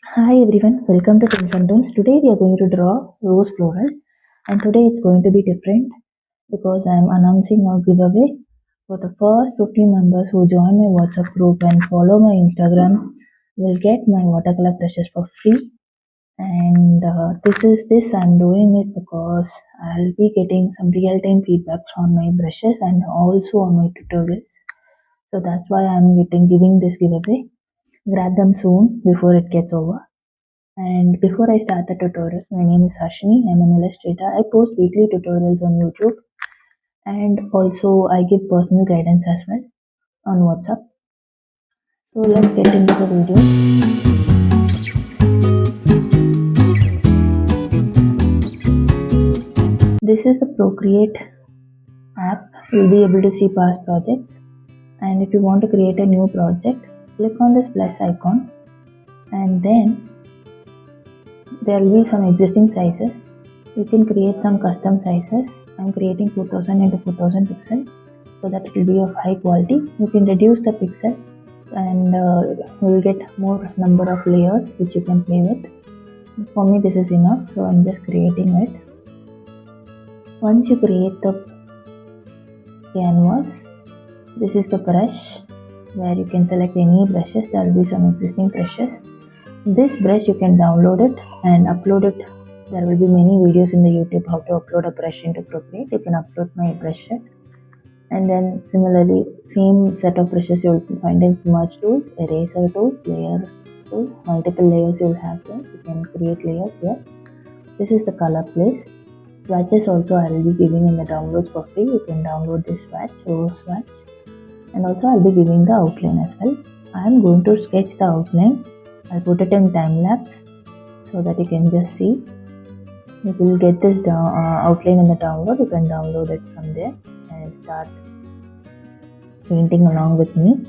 Hi everyone, welcome to Tints and Tones. Today we are going to draw rose floral, and today it's going to be different because I am announcing a giveaway for the first 50 members who join my WhatsApp group and follow my Instagram will get my watercolor brushes for free. And this I'm doing it because I'll be getting some real-time feedbacks on my brushes and also on my tutorials. So that's why I'm giving this giveaway. Grab them soon before it gets over. And before I start the tutorial, my name is Harshini. I'm an illustrator. I post weekly tutorials on YouTube and also I give personal guidance as well on WhatsApp. So let's get into the video. This is the Procreate app. You'll be able to see past projects. And if you want to create a new project, click on this plus icon and then there will be some existing sizes. You can create some custom sizes. I'm creating 2000 into 4000 pixel so that it will be of high quality. You can reduce the pixel and you will get more number of layers which you can play with. For me this is enough, so I'm just creating it. Once you create the canvas, this is the brush where you can select any brushes. There will be some existing brushes. This brush you can download it and upload it. There will be many videos in the YouTube how to upload a brush into Procreate. You can upload my brush set. And then similarly, same set of brushes you will find in smudge tool, eraser tool, layer tool, multiple layers you will have there. You can create layers here. This is the color place. Swatches also I will be giving in the downloads for free. You can download this swatch, rose swatch. And also I'll be giving the outline as well. I am going to sketch the outline. I'll put it in time lapse so that you can just see. You will get this outline in the download. You can download it from there and start painting along with me.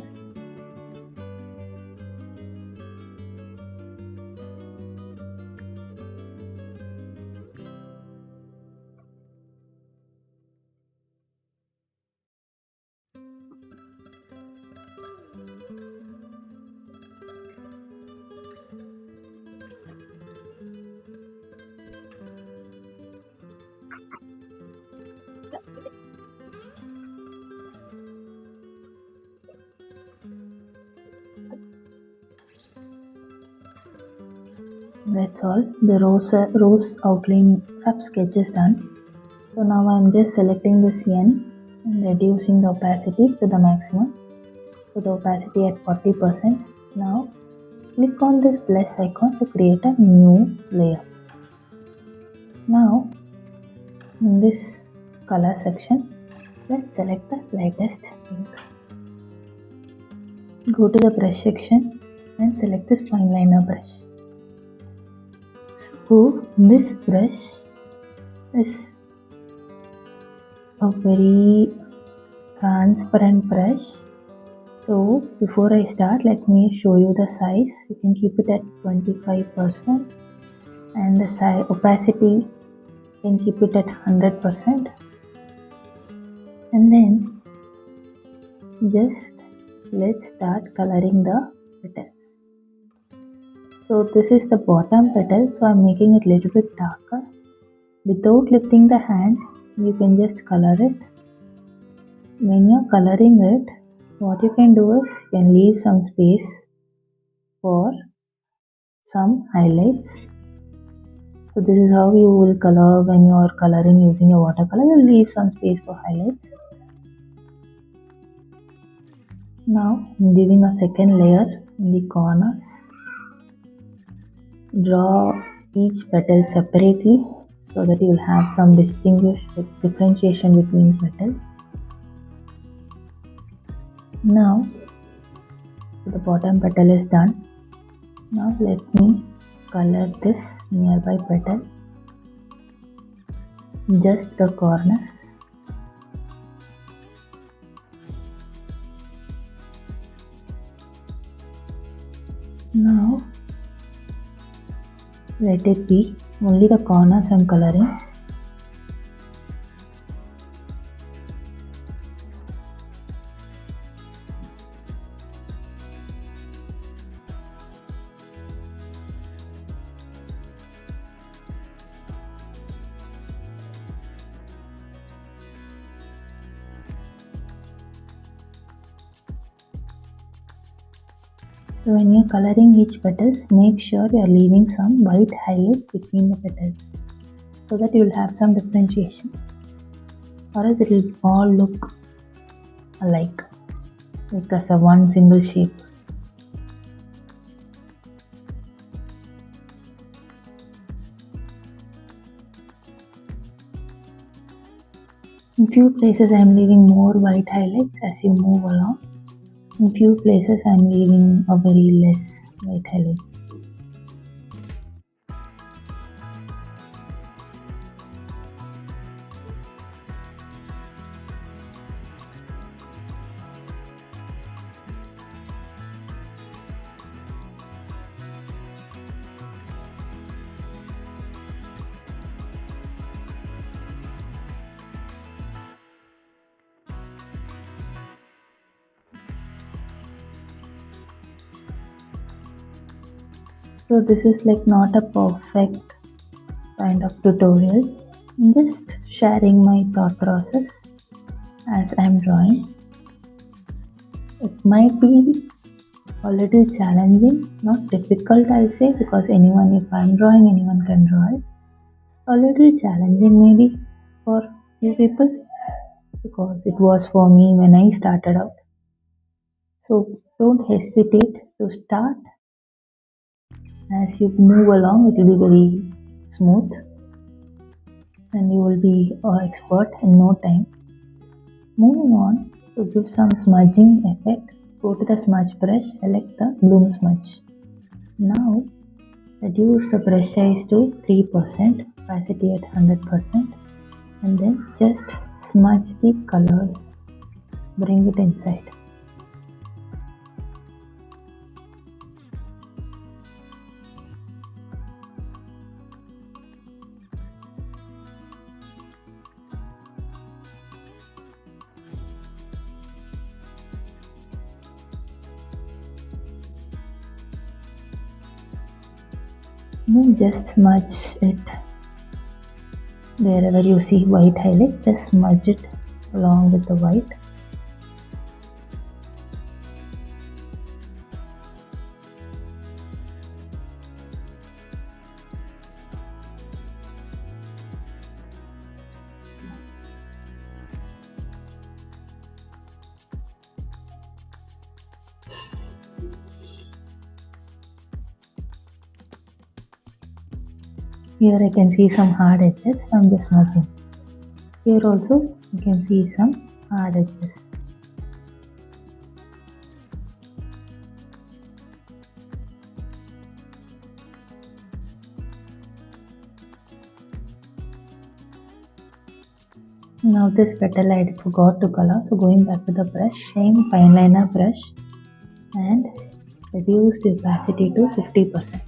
That's all. The rose outline rough sketch is done. So now I'm just selecting this N and reducing the opacity to the maximum. So the opacity at 40%. Now click on this plus icon to create a new layer. Now in this color section, let's select the lightest pink. Go to the brush section and select this fine liner brush. So this brush is a very transparent brush. So before I start, let me show you the size. You can keep it at 25% and the size opacity you can keep it at 100%. And then just let's start coloring the petals. So this is the bottom petal, so I'm making it a little bit darker. Without lifting the hand, you can just color it. When you're coloring it, what you can do is you can leave some space for some highlights. So this is how you will color when you are coloring using a watercolor. You leave some space for highlights. Now I'm giving a second layer in the corners. Draw each petal separately so that you will have some differentiation between petals. Now the bottom petal is done. Now let me color this nearby petal, just the corners. Now let it be, only the corners I am coloring. So when you're coloring each petals, make sure you're leaving some white highlights between the petals so that you'll have some differentiation, or else it will all look alike, like as a one single shape. In few places I am leaving more white highlights as you move along. In few places I am leaving a very less white highlights. So this is like not a perfect kind of tutorial. I'm just sharing my thought process as I'm drawing. It might be a little challenging, not difficult I'll say, because anyone, if I'm drawing, anyone can draw it. A little challenging maybe for few people, because it was for me when I started out. So don't hesitate to start. As you move along, it will be very smooth and you will be an expert in no time. Moving on, to give some smudging effect, go to the smudge brush, select the bloom smudge. Now reduce the brush size to 3%, opacity at 100%, and then just smudge the colors, bring it inside. Then just smudge it. Wherever you see white highlight, just smudge it along with the white. Here I can see some hard edges from the smudging. Here also you can see some hard edges. Now this petal I forgot to color, so going back to the brush, same fine liner brush and reduce the opacity to 50%.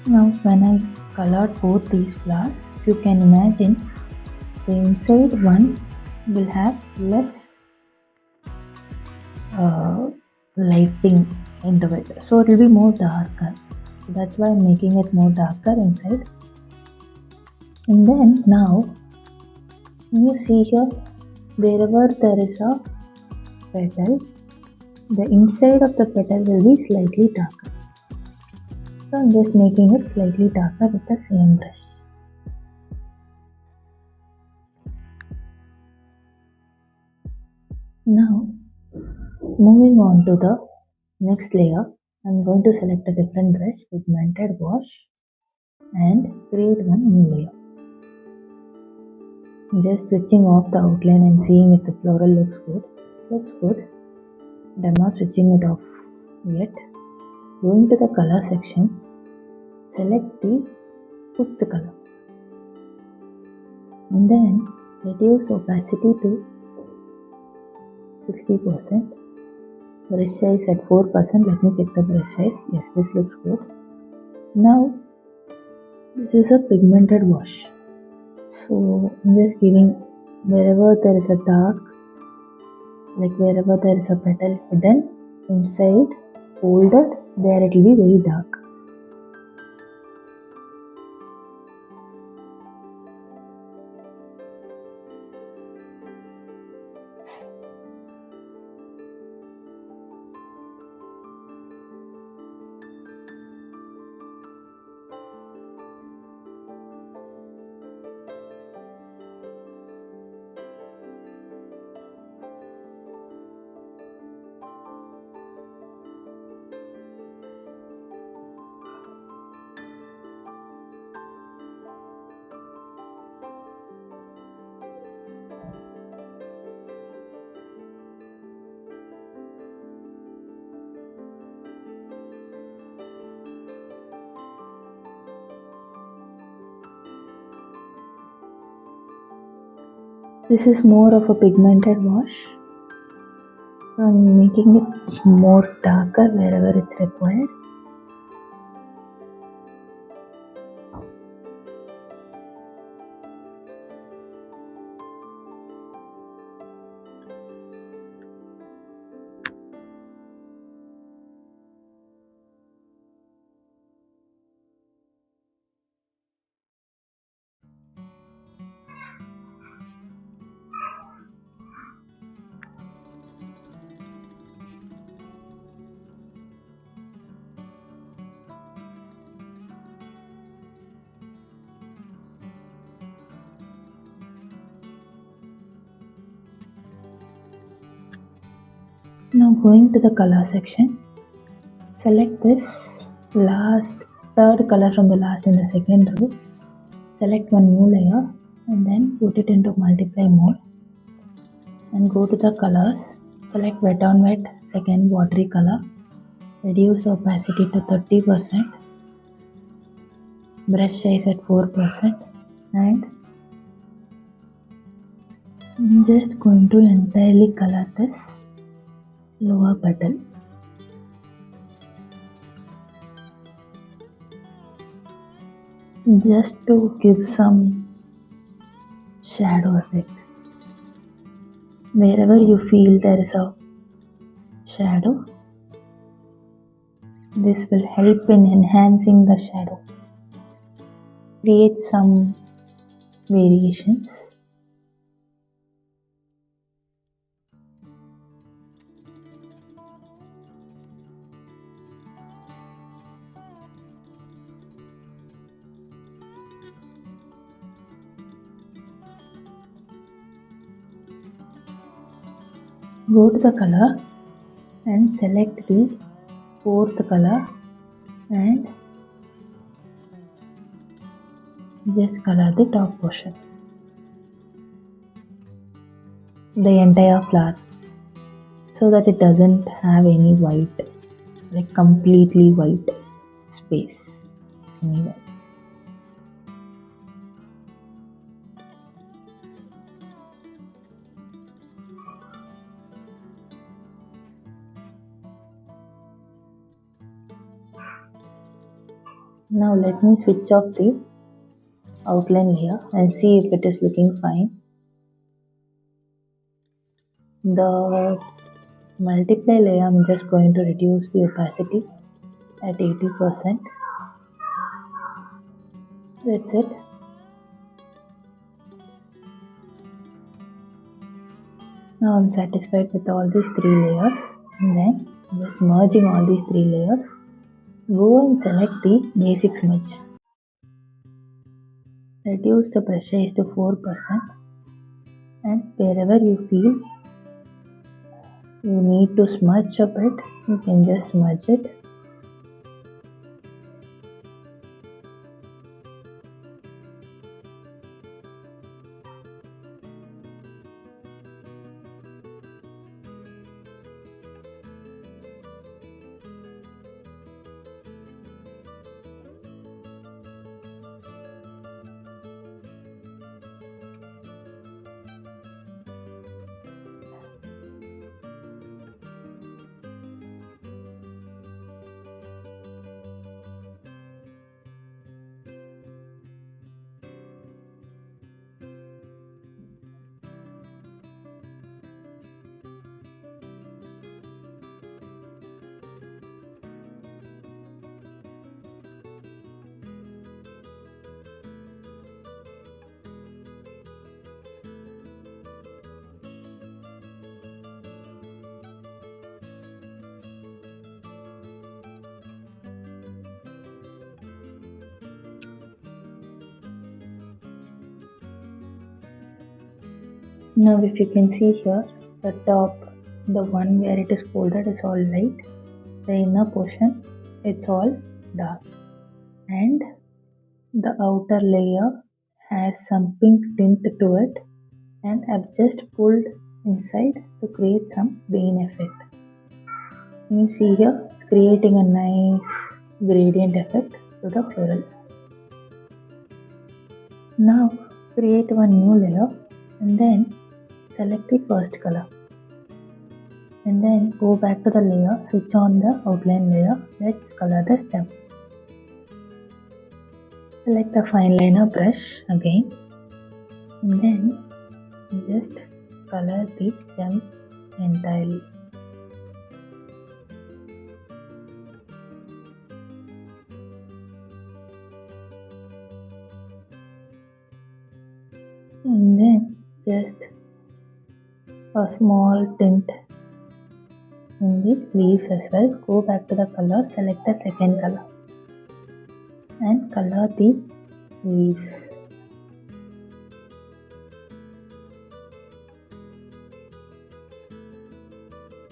Now when I colored both these flowers, if you can imagine, the inside one will have less lighting into it, so it will be more darker. So that's why I'm making it more darker inside. And then now you see here, wherever there is a petal, the inside of the petal will be slightly darker. So I'm just making it slightly darker with the same brush. Now moving on to the next layer, I'm going to select a different brush, pigmented wash, and create one new layer. I'm just switching off the outline and seeing if the floral looks good. Looks good, but I'm not switching it off yet. Going to the color section, select the fifth color and then reduce the opacity to 60%. Brush size at 4%. Let me check the brush size. Yes, this looks good. Now this is a pigmented wash, so I'm just giving wherever there is a dark, like wherever there is a petal hidden inside, folded, there it will be very dark. This is more of a pigmented wash. So I'm making it more darker wherever it's required. Now going to the color section, select this third color from the last in the second row, select one new layer and then put it into multiply mode and go to the colors, select wet on wet second watery color, reduce opacity to 30%, brush size at 4% and I'm just going to entirely color this lower petal. Just to give some shadow effect. Wherever you feel there is a shadow, this will help in enhancing the shadow. Create some variations. Go to the color and select the fourth color and just color the top portion, the entire flower, so that it doesn't have any white, like completely white space anywhere. Now let me switch off the outline layer and see if it is looking fine. The multiply layer, I'm just going to reduce the opacity at 80%. That's it. Now I'm satisfied with all these three layers and then just merging all these three layers. Go and select the basic smudge. Reduce the brush size to 4% and wherever you feel you need to smudge a bit, you can just smudge it. Now if you can see here, the top, the one where it is folded is all light, the inner portion it's all dark, and the outer layer has some pink tint to it, and I've just pulled inside to create some vein effect. You see here, it's creating a nice gradient effect to the floral. Now create one new layer and then select the first color. And then go back to the layer, switch on the outline layer. Let's color the stem. Select the fine liner brush again, and then just color the stem entirely. And then just a small tint in the leaves as well. Go back to the color, select the second color and color the leaves.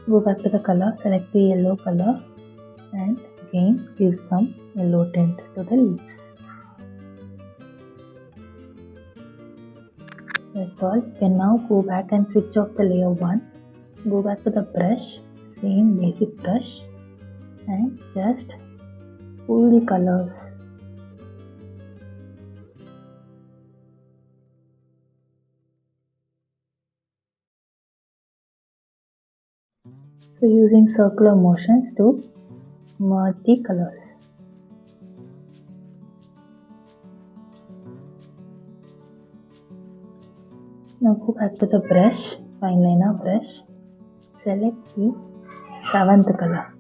Go back to the color, select the yellow color and again give some yellow tint to the leaves. That's all. You can now go back and switch off the layer 1. Go back to the brush, same basic brush, and just pull the colors. So using circular motions to merge the colors. Now go back to the brush, fine liner brush, select the 7th color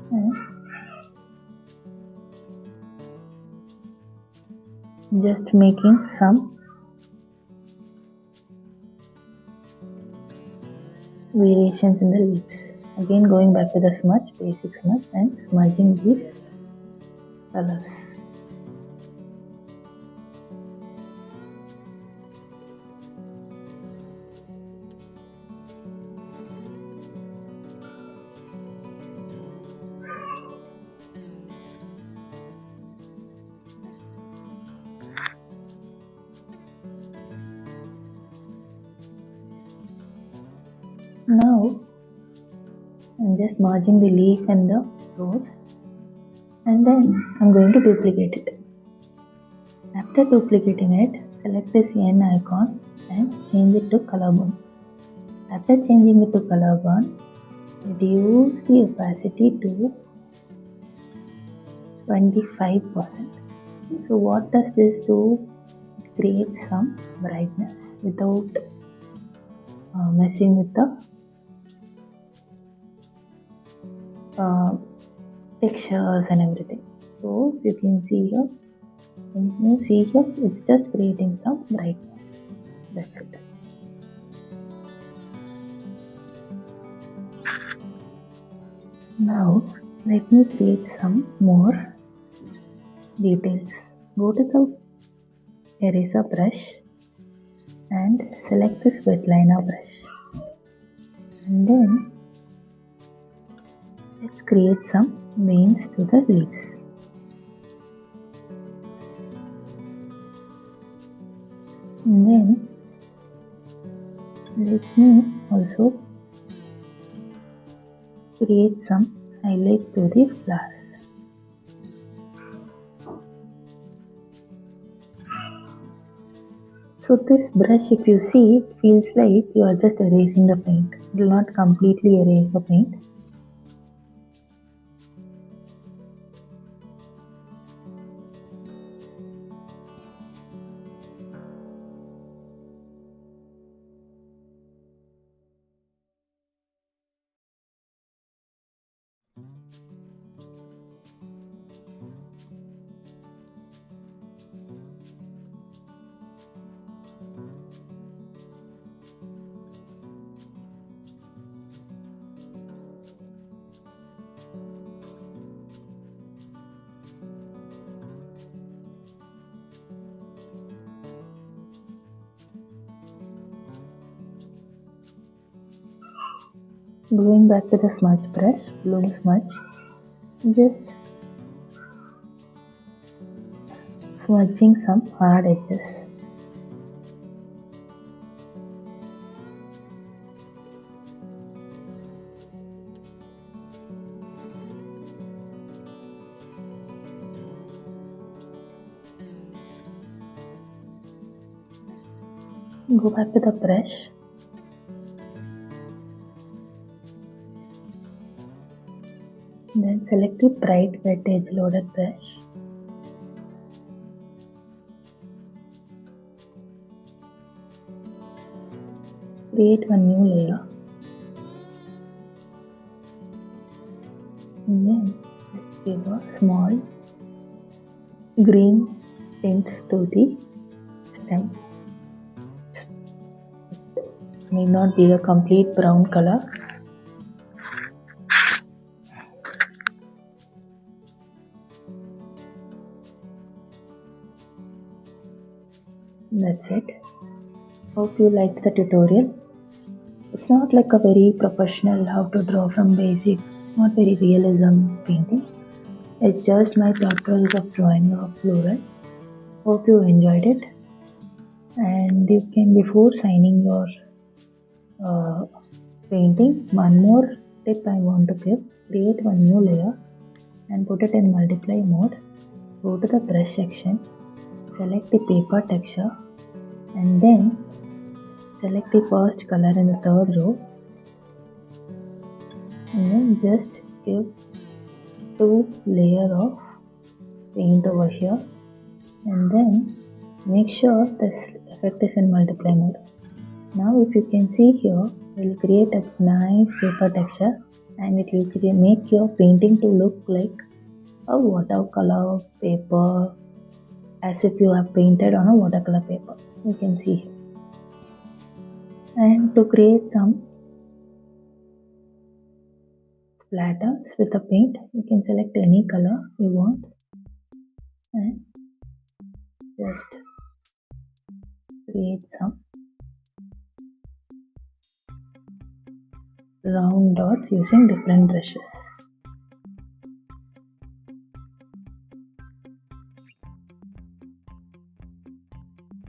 and just making some variations in the leaves. Again going back to the smudge, basic smudge, and smudging these colors. Now I'm just merging the leaf and the rose, and then I'm going to duplicate it. After duplicating it, select this N icon and change it to color burn. After changing it to color burn, reduce the opacity to 25%. So what does this do? It creates some brightness without messing with the textures and everything. So you can see here, it's just creating some brightness. That's it. Now let me create some more details. Go to the eraser brush and select this wet liner brush, and then let's create some veins to the leaves. And then let me also create some highlights to the flowers. So this brush, if you see, it feels like you are just erasing the paint. It will not completely erase the paint. Going back to the smudge brush, bloom smudge, just smudging some hard edges. Go back to the brush. Then select the bright wet edge loaded brush. Create one new layer. And then just give a small green tint to the stem. Need not be a complete brown color. That's it. Hope you liked the tutorial. It's not like a very professional how to draw from basic. It's not very realism painting. It's just my thought process of drawing a floral. Hope you enjoyed it. And you can, before signing your painting, one more tip I want to give. Create one new layer and put it in multiply mode. Go to the brush section, select the paper texture, and then select the first color in the third row, and then just give 2 layers of paint over here, and then make sure this effect is in multiply mode. Now if you can see here, it will create a nice paper texture and it will make your painting to look like a watercolor paper, as if you have painted on a watercolor paper. You can see here. And to create some splatters with the paint, you can select any color you want and just create some round dots using different brushes.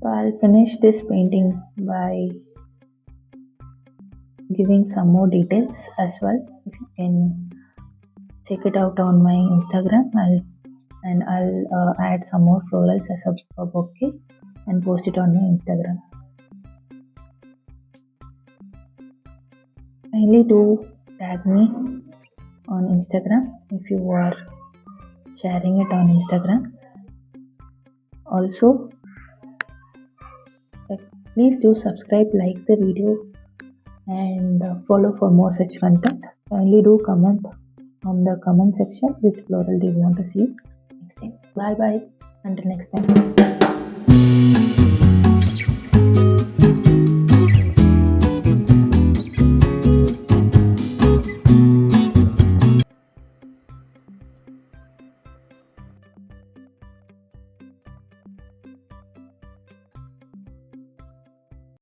So I'll finish this painting by giving some more details as well. If you can check it out on my Instagram, I'll add some more florals as a bouquet and post it on my Instagram. Kindly do tag me on Instagram if you are sharing it on Instagram. Also, please do subscribe, like the video, and follow for more such content. Kindly do comment on the comment section which floral do you want to see next time. Bye bye, until next time.